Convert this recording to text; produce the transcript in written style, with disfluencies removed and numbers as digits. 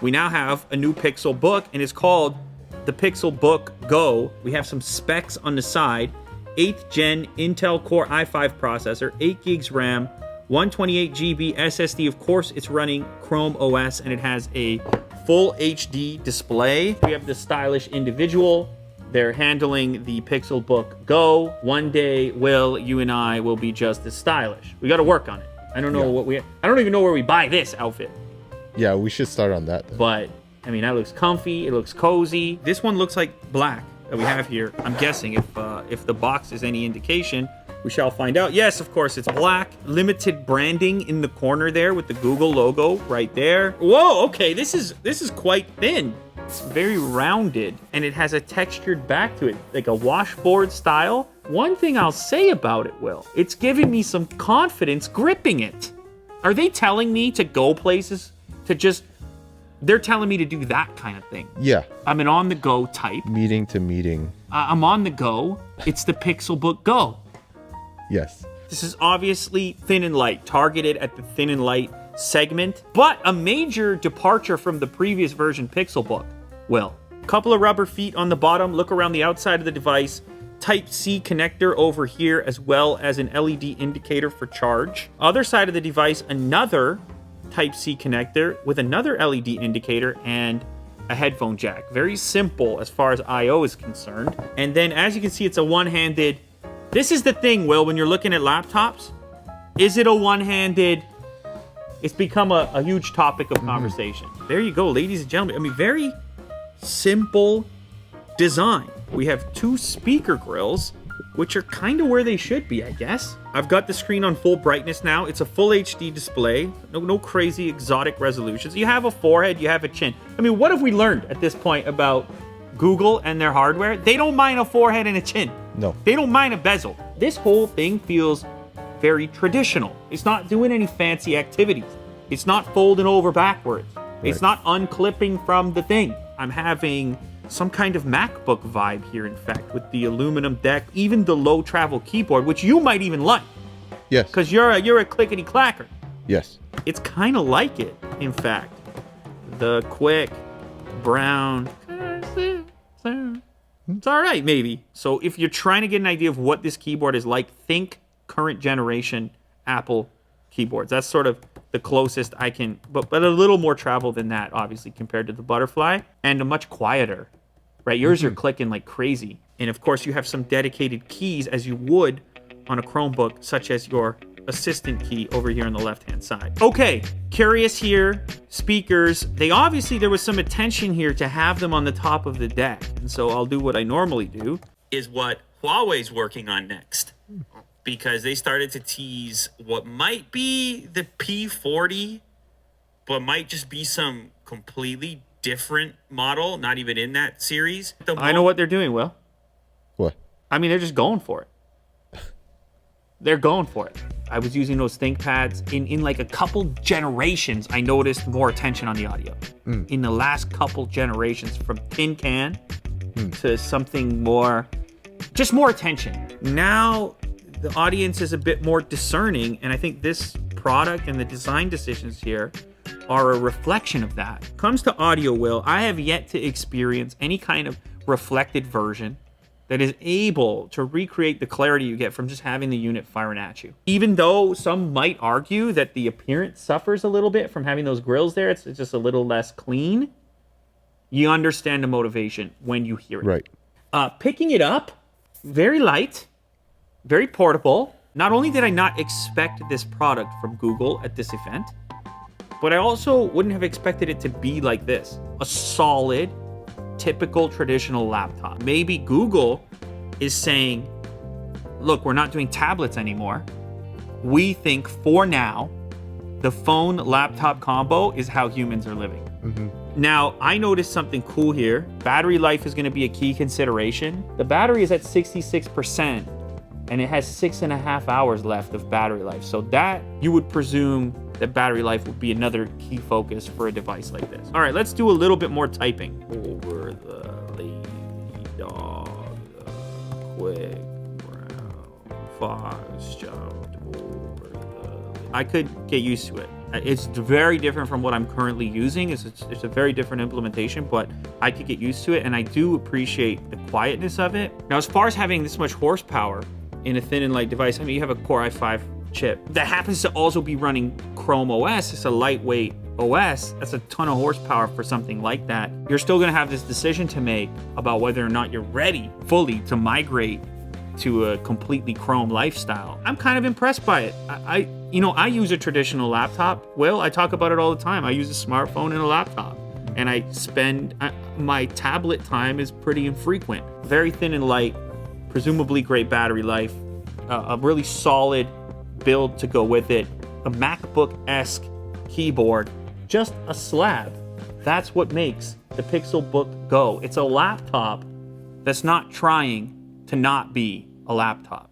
we now have a new Pixelbook, and it's called the Pixelbook Go. We have some specs on the side. 8th gen Intel Core i5 processor, 8 gigs RAM, 128 GB SSD. Of course, it's running Chrome OS, and it has a full HD display. We have the stylish individual. They're handling the Pixelbook Go. One day, Will, you and I will be just as stylish. We got to work on it. I don't know I don't even know where we buy this outfit. Yeah, we should start on that then. But, I mean, that looks comfy. It looks cozy. This one looks like black that we have here. I'm guessing if the box is any indication, we shall find out. Yes, of course, it's black. Limited branding in the corner there with the Google logo right there. Whoa, okay, this is quite thin. It's very rounded, and it has a textured back to it, like a washboard style. One thing I'll say about it, Will, it's giving me some confidence gripping it. Are they telling me to go places, to just... They're telling me to do that kind of thing. Yeah. I'm an on-the-go type. Meeting to meeting. I'm on the go. It's the Pixelbook Go. Yes. This is obviously thin and light, targeted at the thin and light segment, but a major departure from the previous version Pixelbook. Well, couple of rubber feet on the bottom. Look around the outside of the device. Type-C connector over here, as well as an LED indicator for charge. Other side of the device, another Type-C connector with another LED indicator and a headphone jack. Very simple as far as I/O is concerned. And then, as you can see, it's a one-handed... This is the thing, Will, when you're looking at laptops. Is it a one-handed... It's become a huge topic of conversation. There you go, ladies and gentlemen. I mean, very simple design. We have two speaker grills, which are kind of where they should be, I guess. I've got the screen on full brightness now. It's a full HD display. No crazy exotic resolutions. You have a forehead, you have a chin. I mean, what have we learned at this point about Google and their hardware? They don't mind a forehead and a chin. No. They don't mind a bezel. This whole thing feels very traditional. It's not doing any fancy activities. It's not folding over backwards. It's not unclipping from the thing. I'm having some kind of MacBook vibe here, in fact, with the aluminum deck, even the low travel keyboard, which you might even like. Yes. Because you're a clickety clacker. Yes. It's kind of like it, in fact. The quick brown. It's all right, maybe. So if you're trying to get an idea of what this keyboard is like, think current generation Apple keyboards. That's sort of the closest I can, but a little more travel than that, obviously, compared to the Butterfly, and a much quieter, right? Yours are clicking like crazy. And of course, you have some dedicated keys as you would on a Chromebook, such as your assistant key over here on the left-hand side. Okay, curious here, speakers. There was some attention here to have them on the top of the deck. And so I'll do what I normally do, is what Huawei's working on next. Because they started to tease what might be the P40, but might just be some completely different model, not even in that series. I know what they're doing, Will. What? I mean, they're just going for it. They're going for it. I was using those ThinkPads. In like a couple generations, I noticed more attention on the audio. In the last couple generations, from tin can to something more, just more attention. Now, the audience is a bit more discerning, and I think this product and the design decisions here are a reflection of that. Comes to audio, Will, I have yet to experience any kind of reflected version that is able to recreate the clarity you get from just having the unit firing at you. Even though some might argue that the appearance suffers a little bit from having those grills there, it's just a little less clean, you understand the motivation when you hear it. Right. Picking it up, very light, very portable. Not only did I not expect this product from Google at this event, but I also wouldn't have expected it to be like this. A solid, typical traditional laptop. Maybe Google is saying, look, we're not doing tablets anymore. We think for now, the phone laptop combo is how humans are living. Now, I noticed something cool here. Battery life is going to be a key consideration. The battery is at 66%. And it has 6.5 hours left of battery life. So that, you would presume that battery life would be another key focus for a device like this. All right, let's do a little bit more typing. Over the lazy dog, quick brown fox jumped over the... I could get used to it. It's very different from what I'm currently using. It's a very different implementation, but I could get used to it, and I do appreciate the quietness of it. Now, as far as having this much horsepower in a thin and light device, I mean, you have a Core i5 chip that happens to also be running Chrome OS. It's a lightweight OS. That's a ton of horsepower for something like that. You're still gonna have this decision to make about whether or not you're ready fully to migrate to a completely Chrome lifestyle. I'm kind of impressed by it. I use a traditional laptop. Well, I talk about it all the time. I use a smartphone and a laptop, and my tablet time is pretty infrequent. Very thin and light, presumably great battery life, a really solid build to go with it, a MacBook-esque keyboard, just a slab. That's what makes the Pixelbook Go. It's a laptop that's not trying to not be a laptop.